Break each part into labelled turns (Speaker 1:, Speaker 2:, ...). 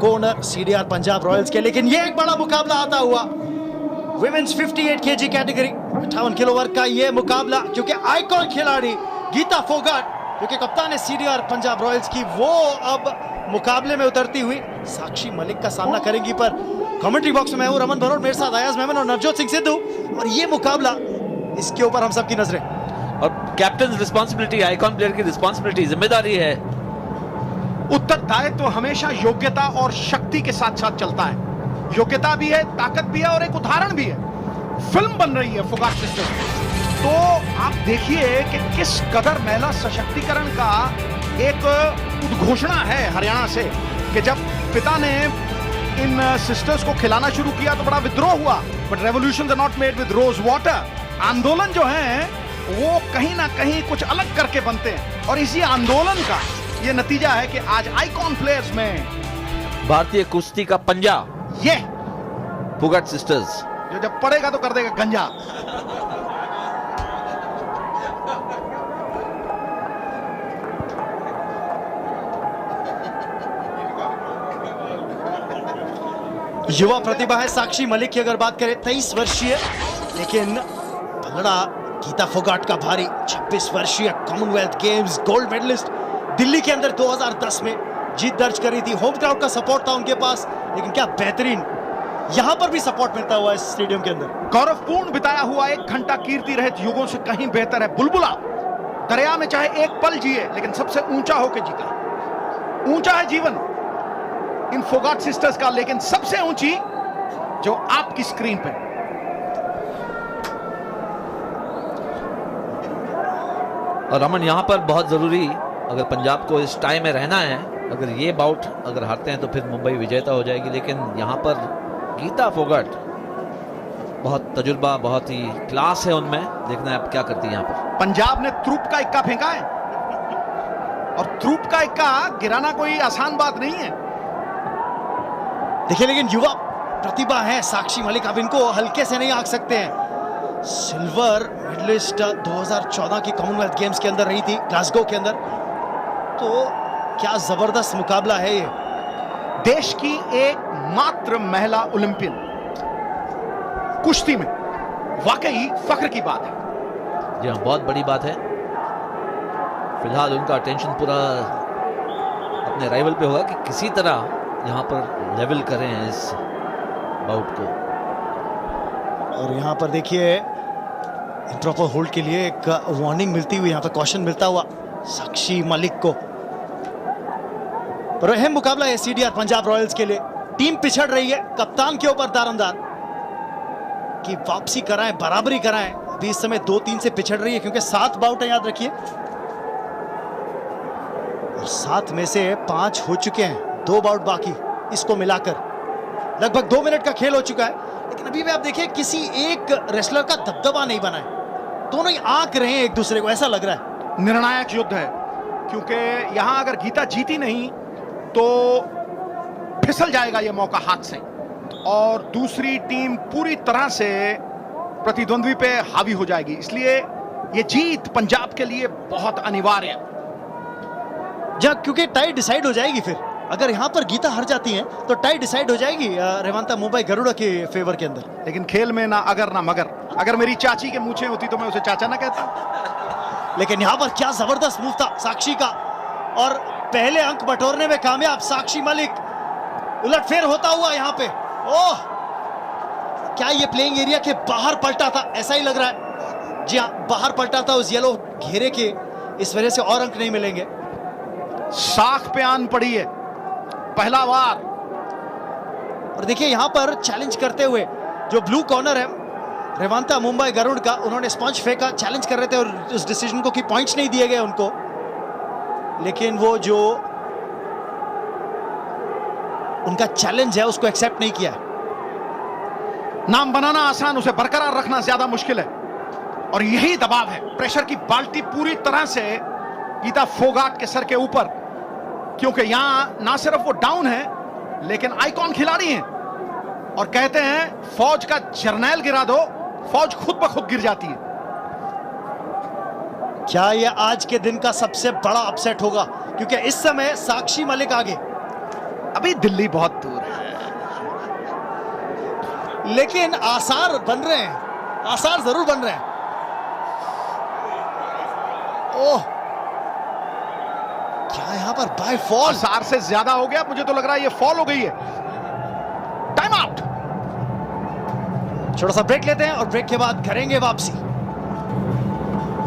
Speaker 1: Corner CDR Punjab Royals के। लेकिन ये एक बड़ा मुकाबला आता हुआ विमेंस 58 केजी कैटेगरी 58 किलो वर्ग का ये मुकाबला, क्योंकि आइकॉन खिलाड़ी गीता फोगाट जो कि कप्तान है सीडीआर पंजाब रॉयल्स की, वो अब मुकाबले में उतरती हुई साक्षी मलिक का सामना करेंगी। पर कमेंट्री बॉक्स में मैं हूं रमन भरोट, मेरे साथ अयाज मेमन और नवजोत सिंह सिद्धू, और ये मुकाबला, इसके ऊपर हम सबकी नजरें।
Speaker 2: और कैप्टन रिस्पांसिबिलिटी, आइकॉन प्लेयर की रिस्पांसिबिलिटी, जिम्मेदारी है।
Speaker 3: उत्तरदायित्व तो हमेशा योग्यता और शक्ति के साथ साथ चलता है। योग्यता भी है, ताकत भी है और एक उदाहरण भी है। फिल्म बन रही है फोगाट सिस्टर्स, तो आप देखिए कि किस कदर महिला सशक्तिकरण का एक उद्घोषणा है हरियाणा से, कि जब पिता ने इन सिस्टर्स को खिलाना शुरू किया तो बड़ा विद्रोह हुआ। But revolutions are not made with rose water. आंदोलन जो है वो कहीं ना कहीं कुछ अलग करके बनते हैं, और इसी आंदोलन का ये नतीजा है कि आज आइकॉन प्लेयर्स में
Speaker 2: भारतीय कुश्ती का पंजा,
Speaker 3: ये
Speaker 2: फोगाट सिस्टर्स,
Speaker 3: जो जब पड़ेगा तो कर देगा गंजा।
Speaker 1: युवा प्रतिभा है साक्षी मलिक की अगर बात करें, 23 वर्षीय, लेकिन भंगड़ा गीता फोगाट का भारी 26 वर्षीय Commonwealth Games gold medalist, Delhi के अंदर 2010 में जीत दर्ज करी थी। होम क्राउड का सपोर्ट था उनके पास, लेकिन क्या बेहतरीन यहां पर भी सपोर्ट मिलता हुआ इस स्टेडियम के अंदर।
Speaker 3: गौरवपूर्ण बिताया हुआ 1 घंटा कीर्ति रहित युगों से कहीं बेहतर है। बुलबुला दरिया में चाहे एक पल जिए, लेकिन सबसे ऊंचा होकर जीता। ऊंचा है जीवन इन फोगाट सिस्टर्स का, लेकिन सबसे ऊंची जो आपकी स्क्रीन पे।
Speaker 2: और रमन यहां पर बहुत जरूरी, अगर पंजाब को इस टाइम में रहना है, अगर ये बाउट अगर हारते हैं तो फिर मुंबई विजेता हो जाएगी। लेकिन यहां पर गीता फोगाट, बहुत तजुर्बा, बहुत ही क्लास है उनमें। देखना है अब क्या करती है यहां पर।
Speaker 3: पंजाब ने त्रुप का इक्का फेंका है, और त्रुप का इक्का गिराना कोई आसान बात नहीं है।
Speaker 1: देखिए, लेकिन युवा प्रतिभा है साक्षी मलिक, अब इनको हल्के से नहीं आंक सकते हैं। सिल्वर मेडलिस्ट 2014 की कॉमनवेल्थ गेम्स के अंदर रही थी, ग्लासगो के अंदर। तो क्या जबरदस्त मुकाबला है ये।
Speaker 3: देश की एकमात्र महिला ओलंपियन कुश्ती में, वाकई फख्र की बात है।
Speaker 2: जी हाँ, बहुत बड़ी बात है। फिलहाल उनका अटेंशन पूरा अपने राइवल पे होगा कि किसी तरह यहाँ पर लेवल करें इस बाउट को।
Speaker 1: और यहाँ पर देखिए इम्प्रॉपर होल्ड के लिए एक वार्निंग मिलती हुई, यहाँ पर कॉशन मिलता हुआ साक्षी मलिक को। पर अहम मुकाबला है सीडीआर पंजाब रॉयल्स के लिए। टीम पिछड़ रही है, कप्तान के ऊपर दारोमदार कि वापसी कराएं, बराबरी कराएं। अभी इस समय 2-3 से पिछड़ रही है, क्योंकि 7 बाउट है, याद रखिए, और 7 में से 5 हो चुके हैं, 2 बाउट बाकी। इसको मिलाकर लगभग 2 मिनट का खेल हो चुका है। लेकिन अभी भी आप देखिए किसी एक रेसलर का दबदबा नहीं बना है, दोनों ही आंक रहे हैं एक दूसरे को, ऐसा लग रहा है।
Speaker 3: निर्णायक युद्ध है, क्योंकि यहां अगर गीता जीती नहीं तो फिसल जाएगा यह मौका हाथ से, और दूसरी टीम पूरी तरह से प्रतिद्वंद्वी पे हावी हो जाएगी। इसलिए यह जीत पंजाब के लिए बहुत अनिवार्य है,
Speaker 1: क्योंकि टाई डिसाइड हो जाएगी। फिर अगर यहां पर गीता हार जाती हैं तो टाई डिसाइड हो जाएगी रेवांता मुंबई गरुड़ा के फेवर के अंदर।
Speaker 3: लेकिन खेल में ना अगर ना मगर। अगर मेरी चाची के मूंछें होती तो मैं उसे चाचा ना कहता।
Speaker 1: लेकिन यहां पर क्या जबरदस्त मूव था साक्षी का, और पहले अंक बटोरने में कामयाब साक्षी मलिक। उलटफेर होता हुआ यहां पे, ओह, क्या ये प्लेइंग एरिया के बाहर पलटा था? ऐसा ही लग रहा है। जी हाँ, बाहर पलटा था उस येलो घेरे के, इस वजह से और अंक नहीं मिलेंगे।
Speaker 3: साख पे आन पड़ी है पहला वार।
Speaker 1: और देखिए यहां पर चैलेंज करते हुए जो ब्लू कॉर्नर है रेवांता मुंबई गरुड़ का, उन्होंने स्पंज फेंका, चैलेंज कर रहे थे, और उस डिसीजन को कि पॉइंट्स नहीं दिए गए उनको। लेकिन वो जो उनका चैलेंज है उसको एक्सेप्ट नहीं किया।
Speaker 3: नाम बनाना आसान, उसे बरकरार रखना ज्यादा मुश्किल है, और यही दबाव है। प्रेशर की बाल्टी पूरी तरह से गीता फोगाट के सर के ऊपर, क्योंकि यहां ना सिर्फ वो डाउन है, लेकिन आइकॉन खिलाड़ी हैं, और कहते हैं फौज का जर्नैल गिरा दो, फौज खुद ब खुद गिर जाती है।
Speaker 1: क्या यह आज के दिन का सबसे बड़ा अपसेट होगा? क्योंकि इस समय साक्षी मलिक आगे,
Speaker 3: अभी दिल्ली बहुत दूर है,
Speaker 1: लेकिन आसार बन रहे हैं, आसार जरूर बन रहे हैं। ओह, क्या यहां पर बाय फॉल?
Speaker 3: आसार से ज्यादा हो गया, मुझे तो लग रहा है ये फॉल हो गई है। Time out.
Speaker 1: छोटा सा ब्रेक लेते हैं और ब्रेक के बाद करेंगे वापसी।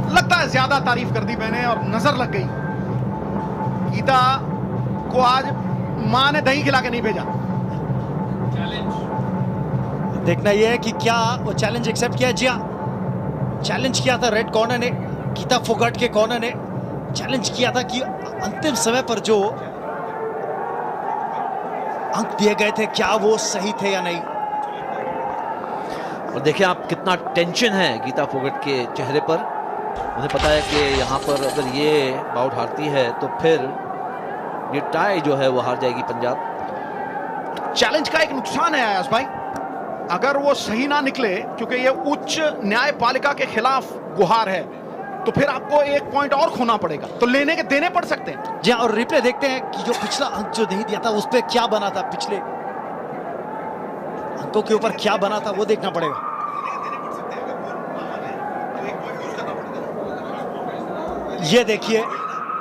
Speaker 3: लगता है ज्यादा तारीफ कर दी मैंने और नजर लग गई। गीता को आज मां ने दही खिला के नहीं भेजा।
Speaker 1: देखना यह है कि क्या वो चैलेंज एक्सेप्ट किया। जी हाँ, चैलेंज किया था रेड कॉर्नर ने, गीता फोगाट के कॉर्नर ने चैलेंज किया था कि अंतिम समय पर जो अंक दिए गए थे क्या वो सही थे या नहीं।
Speaker 2: और देखिए आप कितना टेंशन है गीता फोगाट के चेहरे पर। उन्हें पता है कि यहाँ पर अगर ये बाउट हारती है तो फिर ये टाई जो है वो हार जाएगी पंजाब।
Speaker 3: चैलेंज का एक नुकसान है आयास भाई, अगर वो सही ना निकले, क्योंकि ये उच्च न्यायपालिका के खिलाफ गुहार है, तो फिर आपको एक पॉइंट और खोना पड़ेगा, तो लेने के देने पड़ सकते हैं।
Speaker 1: जी हाँ, और रिप्ले देखते हैं कि जो पिछला अंक जो नहीं दिया था उस पर क्या बना था, पिछले अंकों के ऊपर क्या बना था वो देखना पड़ेगा। ये देखिए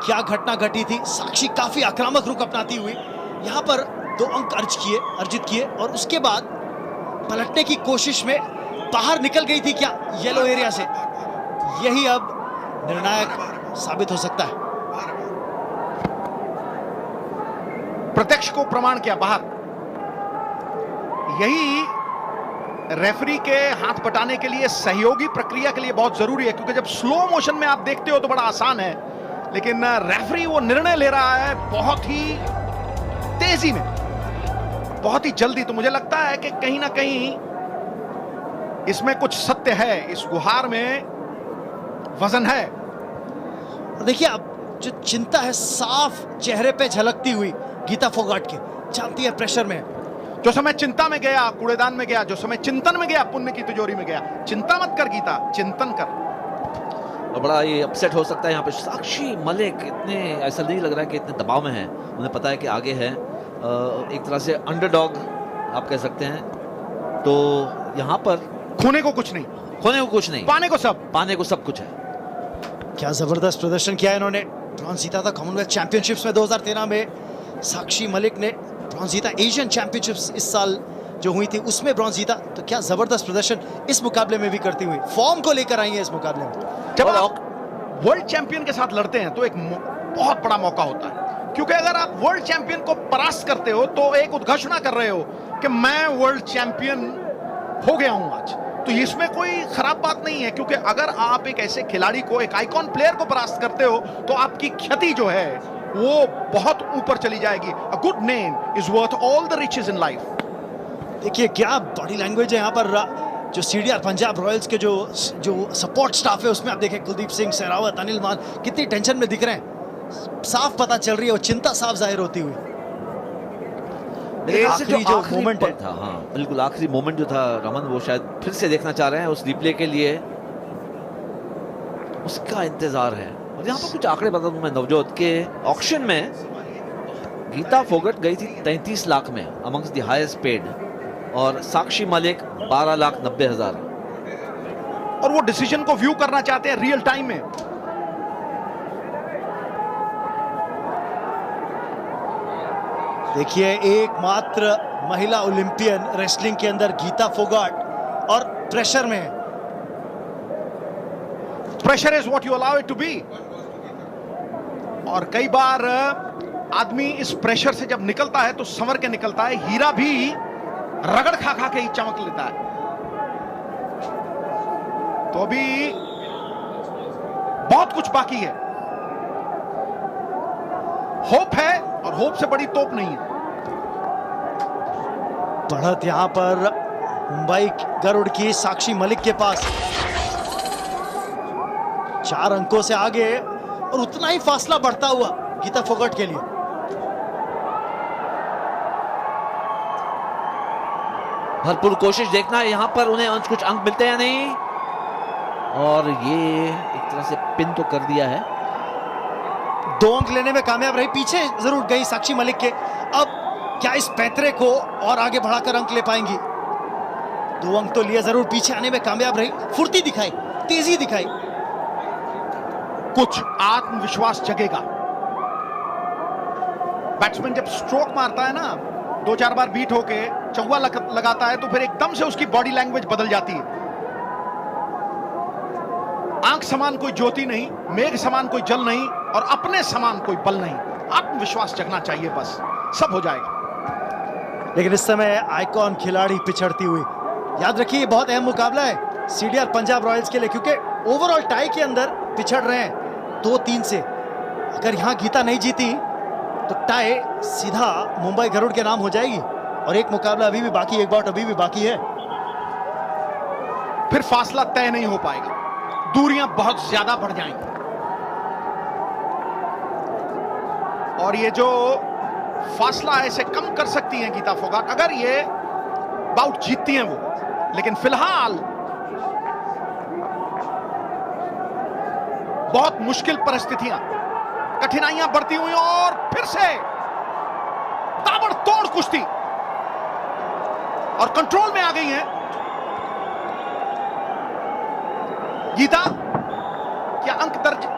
Speaker 1: क्या घटना घटी थी। साक्षी काफी आक्रामक रुख अपनाती हुई यहां पर 2 अंक अर्जित किए और उसके बाद पलटने की कोशिश में बाहर निकल गई थी क्या येलो एरिया से। यही अब निर्णायक साबित हो सकता है।
Speaker 3: प्रत्यक्ष को प्रमाण किया बाहर। यही रेफरी के हाथ बटाने के लिए, सहयोगी प्रक्रिया के लिए बहुत जरूरी है, क्योंकि जब स्लो मोशन में आप देखते हो तो बड़ा आसान है, लेकिन रेफरी वो निर्णय ले रहा है बहुत ही तेजी में, बहुत ही जल्दी। तो मुझे लगता है कि कहीं ना कहीं इसमें कुछ सत्य है, इस गुहार में वजन है।
Speaker 1: देखिए अब जो चिंता है साफ चेहरे पे झलकती हुई गीता फोगाट के, जानती है प्रेशर में।
Speaker 3: जो समय चिंता में गया कूड़ेदान में गया, जो समय चिंतन में गया पुण्य की तिजोरी में गया। चिंता मत कर गीता, चिंतन कर।
Speaker 2: और बड़ा ये अपसेट हो सकता है यहाँ पे। साक्षी मलिक इतने, ऐसा नहीं लग रहा है कि इतने दबाव में है। उन्हें पता है कि आगे है, एक तरह से अंडरडॉग आप कह सकते हैं। तो यहाँ पर
Speaker 3: खोने को कुछ नहीं,
Speaker 2: खोने को कुछ नहीं,
Speaker 3: पाने को सब कुछ है।
Speaker 1: क्या जबरदस्त प्रदर्शन किया इन्होंने। ब्रॉन्ज जीता था कॉमनवेल्थ चैंपियनशिप्स में 2013 में साक्षी मलिक ने ब्रॉन्ज जीता। एशियन चैंपियनशिप्स इस साल जो हुई थी उसमें ब्रॉन्ज जीता। तो क्या जबरदस्त प्रदर्शन इस मुकाबले में भी करती हुई, फॉर्म को लेकर आई है इस मुकाबले में।
Speaker 3: जब आप वर्ल्ड चैंपियन के साथ लड़ते हैं तो एक बहुत बड़ा मौका होता है, क्योंकि अगर आप वर्ल्ड चैंपियन को परास्त करते हो तो एक उद्घोषणा कर रहे हो कि मैं वर्ल्ड चैंपियन हो गया हूं आज। तो इसमें कोई खराब बात नहीं है, क्योंकि अगर आप एक ऐसे खिलाड़ी को, एक आइकॉन प्लेयर को परास्त करते हो तो आपकी ख्याति जो है वो बहुत ऊपर चली जाएगी। A good name is worth all the riches in life.
Speaker 1: देखिए क्या बॉडी लैंग्वेज है यहाँ पर। जो सीडीआर पंजाब रॉयल्स के जो सपोर्ट स्टाफ है उसमें आप देखें कुलदीप सिंह, सहरावत, अनिल मान कितनी टेंशन में दिख रहे हैं। साफ पता चल रही है वो चिंता साफ जाहिर होती हुई।
Speaker 2: आखिरी जो मोमेंट था, हाँ बिल्कुल आखिरी मोमेंट जो था रमन, वो शायद फिर से देखना चाह रहे हैं उस रिप्ले के लिए, उसका इंतजार है। और यहाँ पर कुछ आंकड़े बता दूं मैं नवजोत के, ऑक्शन में गीता फोगाट गई थी 33 लाख में, अमंग्स द हाईएस्ट पेड, और साक्षी मलिक 12,90,000।
Speaker 3: और वो डिसीजन को व्यू करना चाहते हैं रियल टाइम में।
Speaker 1: देखिए एकमात्र महिला ओलंपियन रेसलिंग के अंदर गीता फोगाट, और प्रेशर में है।
Speaker 3: Pressure is what you allow it to be. और कई बार आदमी इस प्रेशर से जब निकलता है तो संवर के निकलता है। हीरा भी रगड़ खा खा के ही चमक लेता है। तो अभी बहुत कुछ बाकी है। होप है, और होप से बड़ी तोप नहीं है।
Speaker 1: बढ़त यहां पर मुंबई गरुड़ की साक्षी मलिक के पास 4 अंकों से आगे, और उतना ही फासला बढ़ता हुआ गीता फोगाट के लिए।
Speaker 2: भरपूर कोशिश देखना है यहाँ पर उन्हें कुछ अंक मिलते हैं या नहीं। और ये एक तरह से पिन तो कर दिया है।
Speaker 1: 2 अंक लेने में कामयाब रही, पीछे जरूर गई साक्षी मलिक के। अब क्या इस पैतरे को और आगे बढ़ाकर अंक ले पाएंगी? 2 अंक तो लिए, जरूर पीछे आने में कामयाब रही, फुर्ती दिखाई, तेजी दिखाई।
Speaker 3: कुछ आत्मविश्वास जगेगा। बैट्समैन जब स्ट्रोक मारता है ना, 2-4 बार बीट होके चौवा लगाता है, तो फिर एकदम से उसकी बॉडी लैंग्वेज बदल जाती है। आंख समान कोई ज्योति नहीं, मेघ समान कोई जल नहीं, और अपने समान कोई बल नहीं। आत्मविश्वास जगना चाहिए, बस सब हो जाएगा।
Speaker 1: लेकिन इस समय आइकॉन खिलाड़ी पिछड़ती हुई। याद रखिए, बहुत अहम मुकाबला है सीडीआर पंजाब रॉयल्स के लिए, क्योंकि ओवरऑल टाई के अंदर पिछड़ रहे हैं 2-3 से। अगर यहां गीता नहीं जीती तो टाई सीधा मुंबई गरुड़ के नाम हो जाएगी, और एक मुकाबला अभी भी बाकी, एक बाउट अभी भी बाकी है।
Speaker 3: फिर फासला तय नहीं हो पाएगा, दूरियां बहुत ज्यादा बढ़ जाएंगी। और ये जो फासला है इसे कम कर सकती हैं गीता फोगाट, अगर ये बाउट जीतती हैं वो। लेकिन फिलहाल बहुत मुश्किल परिस्थितियां, कठिनाइयां बढ़ती हुई, और फिर से ताबड़तोड़ कुश्ती, और कंट्रोल में आ गई हैं गीता। क्या अंक दर्ज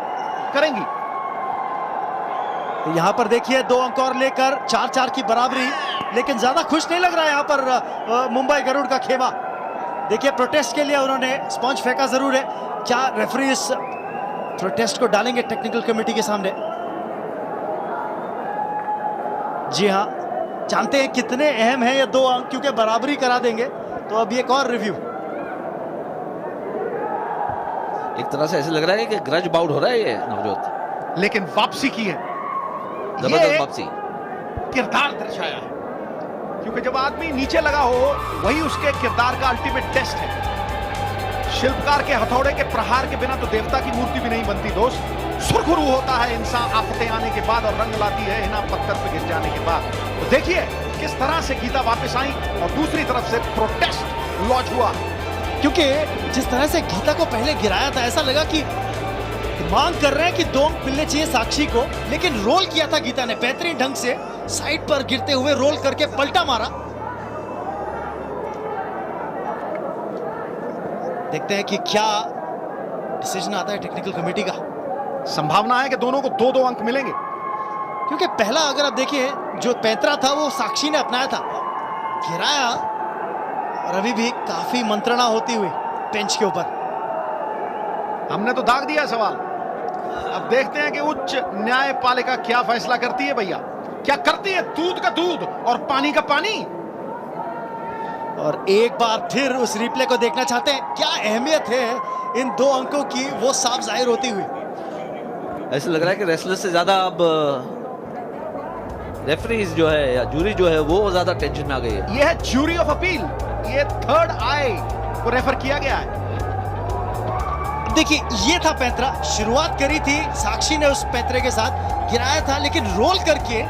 Speaker 3: करेंगी?
Speaker 1: यहां पर देखिए 2 अंक और लेकर 4-4 की बराबरी, लेकिन ज्यादा खुश नहीं लग रहा है यहां पर मुंबई गरुड़ का खेमा। देखिए, प्रोटेस्ट के लिए उन्होंने स्पंज फेंका जरूर है। क्या रेफरी इस प्रोटेस्ट को डालेंगे टेक्निकल कमेटी के सामने? जी हां, जानते हैं कितने अहम हैं ये 2 अंक, क्योंकि बराबरी करा देंगे। तो अभी एक और रिव्यू।
Speaker 2: एक तरह से ऐसे लग रहा है कि ग्रज बाउट हो रहा है ये नवजोत,
Speaker 3: लेकिन वापसी की है,
Speaker 2: जबरदस्त वापसी,
Speaker 3: किरदार दर्शाया है। क्योंकि जब आदमी नीचे लगा हो, वही उसके किरदार का अल्टीमेट टेस्ट है। शिल्पकार के हथौड़े के प्रहार के बिना तो देवता की मूर्ति भी नहीं बनती दोस्त। सुरखुरू होता है इंसान आफतें आने के बाद, और रंग लाती है हिना पत्थर पे गिर जाने के बाद। तो देखिए किस तरह से गीता वापस आई, और दूसरी तरफ से प्रोटेस्ट लॉन्च हुआ।
Speaker 1: क्योंकि जिस तरह से गीता को पहले गिराया था, ऐसा लगा कि मांग कर रहे हैं कि 2 अंक मिलने चाहिए साक्षी को, लेकिन रोल किया था गीता ने बेहतरीन ढंग से, साइड पर गिरते हुए रोल करके पलटा मारा। देखते हैं कि क्या डिसीजन आता है टेक्निकल कमेटी का।
Speaker 3: संभावना है कि दोनों को 2-2 अंक मिलेंगे,
Speaker 1: क्योंकि पहला अगर आप देखिए जो पैंतरा था वो साक्षी ने अपनाया था, गिराया, और अभी भी काफी मंत्रणा होती हुई बेंच के ऊपर।
Speaker 3: हमने तो दाग दिया सवाल। अब देखते हैं कि उच्च न्यायपालिका क्या फैसला करती है। भैया क्या करती है? दूध का दूध और पानी का पानी।
Speaker 1: और एक बार फिर उस रिप्ले को देखना चाहते हैं, क्या अहमियत है इन 2 अंकों की, वो साफ जाहिर होती हुई।
Speaker 2: ऐसे लग रहा है कि रेसलर से ज्यादा अब रेफरीज जो है या जूरी जो है वो ज्यादा टेंशन में आ गई है।
Speaker 3: यह है ज्यूरी ऑफ अपील, ये थर्ड आई को रेफर किया गया है।
Speaker 1: देखिए, ये था पैंतरा, शुरुआत करी थी साक्षी ने उस पैंतरे के साथ, गिराया था, लेकिन रोल करके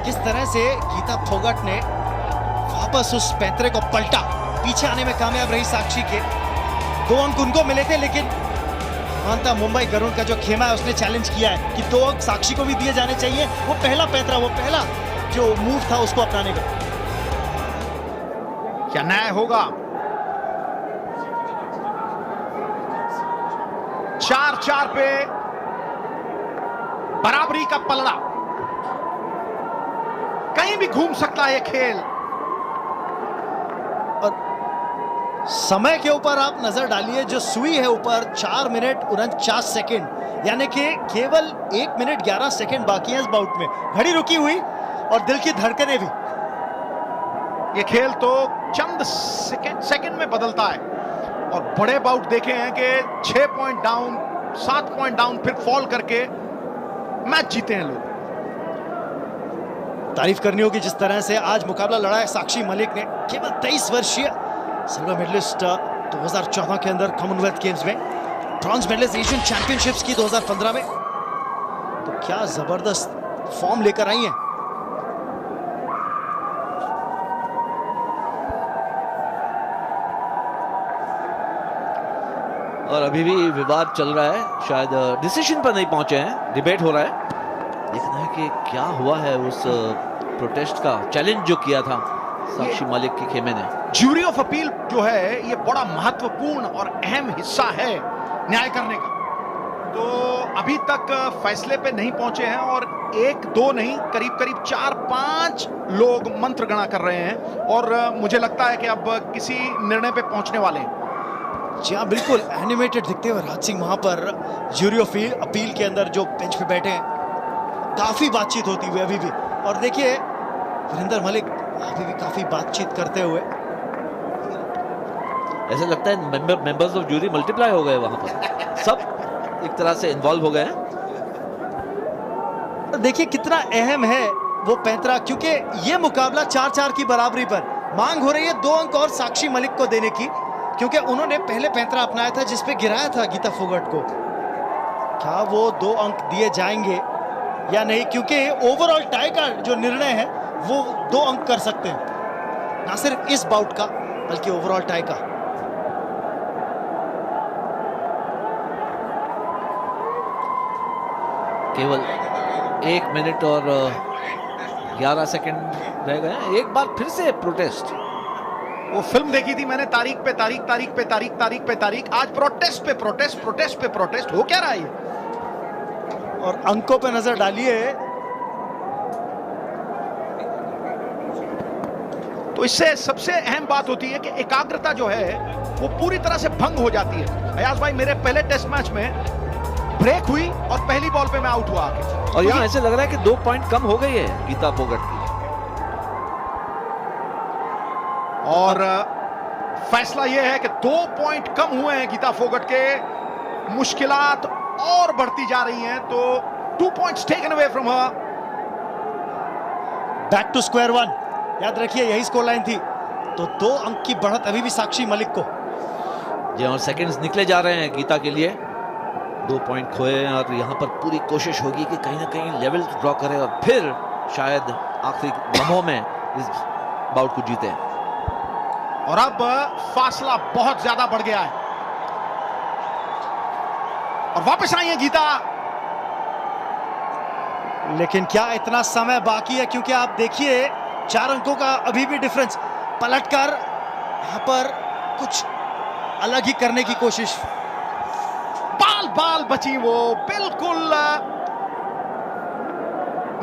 Speaker 1: किस तरह से गीता फोगाट ने वापस उस पैंतरे को पलटा, पीछे आने में कामयाब रही साक्षी के। 2 अंक उनको मिले थे, लेकिन मानता मुंबई गरुड़ का जो खेमा है उसने चैलेंज किया है कि 2 अंक साक्षी को भी दिए जाने चाहिए। वो पहला पैंतरा, वो पहला जो मूव था उसको अपनाने का।
Speaker 3: क्या न्याय होगा? 4-4 पे बराबरी का पलड़ा, कहीं भी घूम सकता है ये खेल।
Speaker 1: और समय के ऊपर आप नजर डालिए, जो सुई है ऊपर 4 मिनट 49 सेकेंड, यानी कि केवल 1 मिनट 11 सेकेंड बाकी है इस बाउट में। घड़ी रुकी हुई और दिल की धड़कनें भी।
Speaker 3: ये खेल तो चंद सेकेंड में बदलता है, और बड़े बाउट देखे हैं कि 6 पॉइंट डाउन, 7 पॉइंट डाउन, फिर फॉल करके मैच जीते हैं लोग।
Speaker 1: तारीफ करनी होगी जिस तरह से आज मुकाबला लड़ा है साक्षी मलिक ने। केवल 23 वर्षीय सिल्वर मेडलिस्ट 2014 के अंदर कॉमनवेल्थ गेम्स में, ब्रॉन्ज मेडलिस्ट एशियन चैंपियनशिप्स की 2015 में। तो क्या जबरदस्त फॉर्म लेकर आई हैं।
Speaker 2: और अभी भी विवाद चल रहा है, शायद डिसीजन पर नहीं पहुंचे हैं, डिबेट हो रहा है। देखना है कि क्या हुआ है उस प्रोटेस्ट का चैलेंज जो किया था साक्षी मलिक के खेमे ने।
Speaker 3: ज्यूरी ऑफ अपील जो है ये बड़ा महत्वपूर्ण और अहम हिस्सा है न्याय करने का। तो अभी तक फैसले पे नहीं पहुंचे हैं और एक दो नहीं करीब करीब 4-5 लोग मंत्र गणा कर रहे हैं और मुझे लगता है कि अब किसी निर्णय पे पहुंचने वाले हैं।
Speaker 1: जी हाँ, बिल्कुल एनिमेटेड दिखते हुए राज सिंह वहां पर ज्यूरी ऑफ अपील के अंदर जो बेंच पे बैठे हैं, काफी बातचीत होती हुई अभी भी। और देखिए वीरेंद्र मलिक अभी भी काफी बातचीत करते हुए।
Speaker 2: ऐसा लगता है मेंबर्स ऑफ जूरी मल्टीप्लाई हो गए वहां पर, सब एक तरह से इन्वॉल्व हो गए हैं।
Speaker 1: देखिए कितना अहम है वो 35, क्योंकि ये मुकाबला 4-4 की बराबरी पर मांग हो रही है 2 अंक और साक्षी मलिक को देने की, क्योंकि उन्होंने पहले 35 अपनाया था जिसपे गिराया था गीता फोगाट को। क्या वो 2 अंक दिए जाएंगे या नहीं, क्योंकि ओवरऑल टाई का जो निर्णय है वो 2 अंक कर सकते हैं, ना सिर्फ इस बाउट का बल्कि ओवरऑल टाई का।
Speaker 2: केवल 1 मिनट और 11 सेकंड रह गए। एक बार फिर से प्रोटेस्ट।
Speaker 3: वो फिल्म देखी थी मैंने, तारीख पे तारीख, तारीख पे तारीख, तारीख पे तारीख, आज प्रोटेस्ट पे प्रोटेस्ट, प्रोटेस्ट पे प्रोटेस्ट। हो क्या रहा है ये?
Speaker 1: और अंकों पे नजर डालिए
Speaker 3: तो इससे सबसे अहम बात होती है कि एकाग्रता जो है वो पूरी तरह से भंग हो जाती है। अयाज भाई, मेरे पहले टेस्ट मैच में ब्रेक हुई और पहली बॉल पे मैं आउट हुआ आके,
Speaker 2: और यहाँ ऐसे लग रहा है कि 2 पॉइंट कम हो गई है गीता फोगाट की।
Speaker 3: और फैसला यह है कि 2 पॉइंट कम हुए हैं गीता फोगाट के, मुश्किलात और बढ़ती जा रही हैं। तो 2 points taken away from her.
Speaker 1: Back to square 1, याद रखिए यही स्कोर लाइन थी। तो 2 अंक की बढ़त अभी भी साक्षी मलिक को।
Speaker 2: जी, और सेकंड्स निकले जा रहे हैं गीता के लिए। 2 पॉइंट खोए हैं और यहाँ पर पूरी कोशिश होगी कि कहीं ना कहीं लेवल ड्रॉ करें और फिर शायद आखिरी लम्हों में इस बाउट को जीते।
Speaker 3: और अब फासला बहुत ज्यादा बढ़ गया है और वापस आई है गीता।
Speaker 1: लेकिन क्या इतना समय बाकी है, क्योंकि आप देखिए 4 अंकों का अभी भी डिफरेंस। पलटकर यहां पर कुछ अलग ही करने की कोशिश।
Speaker 3: बाल बाल बची, वो बिल्कुल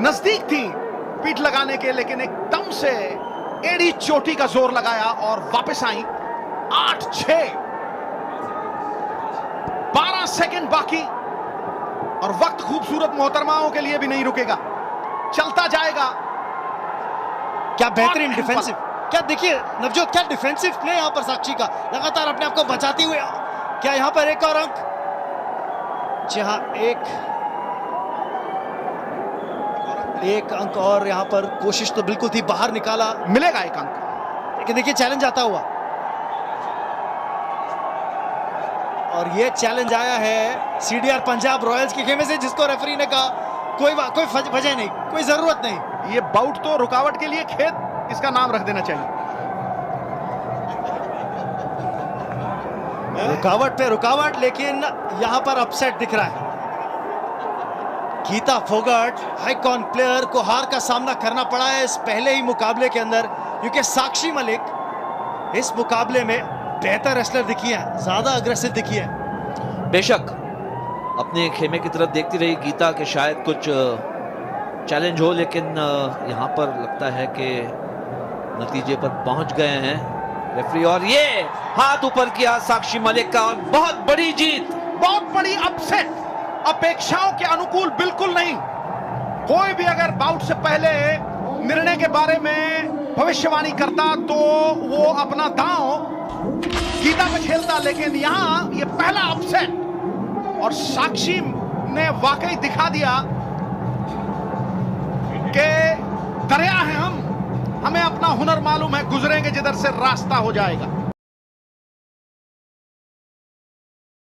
Speaker 3: नजदीक थी पीठ लगाने के, लेकिन एकदम से एड़ी चोटी का जोर लगाया और वापस आई। 8-6, 12 सेकंड बाकी और वक्त खूबसूरत मोहतरमाओं के लिए भी नहीं रुकेगा, चलता जाएगा।
Speaker 1: क्या बेहतरीन डिफेंसिव, क्या देखिए नवजोत, क्या डिफेंसिव प्ले यहां पर साक्षी का, लगातार अपने आप को बचाते हुए। क्या यहां पर एक और अंक? जी हाँ, एक अंक और यहां पर कोशिश तो बिल्कुल थी, बाहर निकाला,
Speaker 3: मिलेगा 1 अंक।
Speaker 1: लेकिन देखिए चैलेंज आता हुआ, और ये चैलेंज आया है सीडीआर पंजाब रॉयल्स के खेमे से, जिसको रेफरी ने कहा कोई वजह नहीं, कोई जरूरत नहीं।
Speaker 3: ये बाउट तो रुकावट के लिए खेत इसका नाम रख देना चाहिए।
Speaker 1: रुकावट पे रुकावट, लेकिन यहां पर अपसेट दिख रहा है। गीता फोगाट आइकॉन प्लेयर को हार का सामना करना पड़ा है इस पहले ही मुकाबले के अंदर, क्योंकि साक्षी मलिक इस मुकाबले में बेहतर रेसलर दिखी है, ज्यादा अग्रेसिव दिखी है।
Speaker 2: बेशक अपने खेमे की तरफ देखती रही गीता के शायद कुछ चैलेंज हो, लेकिन यहाँ पर लगता है कि नतीजे पर पहुंच गए हैं रेफरी, और ये हाथ ऊपर किया साक्षी मलिक का, और बहुत बड़ी जीत,
Speaker 3: बहुत बड़ी अपसेट, अपेक्षाओं के अनुकूल बिल्कुल नहीं। कोई भी अगर बाउट से पहले निर्णय के बारे में भविष्यवाणी करता तो वो अपना दांव गीता पे खेलता, लेकिन यहां ये पहला अपसेट, और साक्षी ने वाकई दिखा दिया कि दरिया है हम, हमें अपना हुनर मालूम है, गुजरेंगे जिधर से रास्ता हो जाएगा।